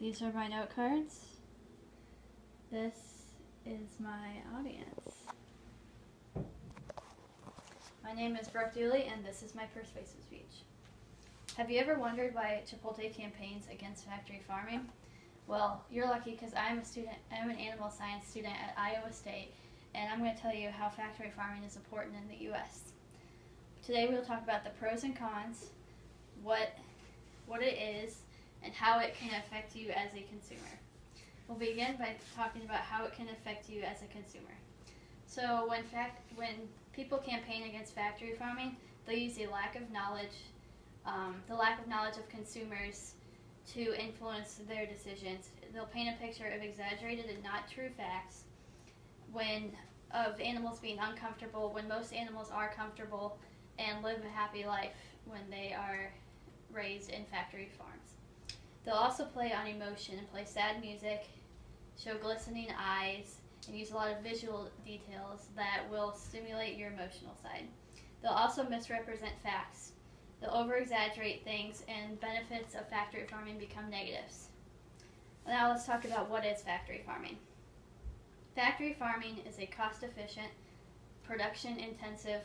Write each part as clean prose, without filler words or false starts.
These are my note cards. This is my audience. My name is Brooke Dooley, and this is my persuasive speech. Have you ever wondered why Chipotle campaigns against factory farming? Well, you're lucky because I'm an animal science student at Iowa State, and I'm going to tell you how factory farming is important in the U.S. Today we'll talk about the pros and cons, what it is, and how it can affect you as a consumer. We'll begin by talking about how it can affect you as a consumer. So when people campaign against factory farming, they'll use the lack of knowledge of consumers to influence their decisions. They'll paint a picture of exaggerated and not true facts of animals being uncomfortable when most animals are comfortable and live a happy life when they are raised in factory farms. They'll also play on emotion and play sad music, show glistening eyes, and use a lot of visual details that will stimulate your emotional side. They'll also misrepresent facts. They'll over-exaggerate things, and benefits of factory farming become negatives. Now let's talk about what is factory farming. Factory farming is a cost-efficient, production-intensive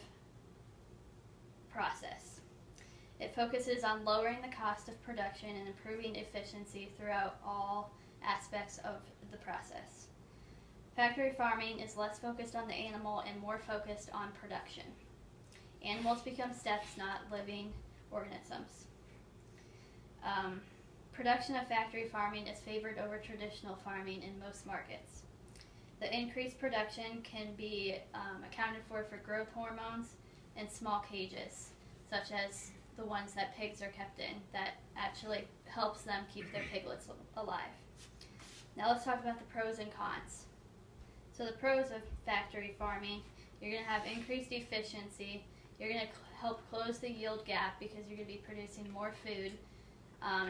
process. It focuses on lowering the cost of production and improving efficiency throughout all aspects of the process. Factory farming is less focused on the animal and more focused on production. Animals become steps, not living organisms. Production of factory farming is favored over traditional farming in most markets. The increased production can be accounted for growth hormones and small cages, such as the ones that pigs are kept in, that actually helps them keep their piglets alive. Now let's talk about the pros and cons. So the pros of factory farming: you're going to have increased efficiency, you're going to help close the yield gap because you're going to be producing more food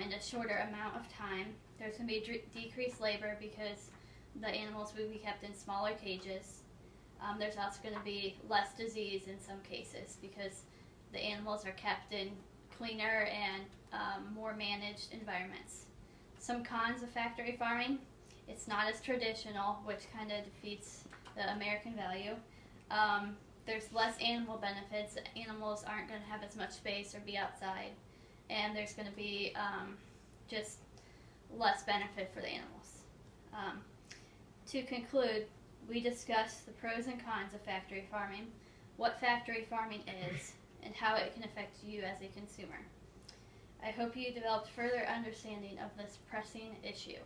in a shorter amount of time. There's going to be decreased labor because the animals will be kept in smaller cages. There's also going to be less disease in some cases because the animals are kept in cleaner and more managed environments. Some cons of factory farming: it's not as traditional, which kind of defeats the American value. There's less animal benefits. Animals aren't going to have as much space or be outside, and there's going to be just less benefit for the animals. To conclude, we discussed the pros and cons of factory farming, what factory farming is, and how it can affect you as a consumer. I hope you developed further understanding of this pressing issue.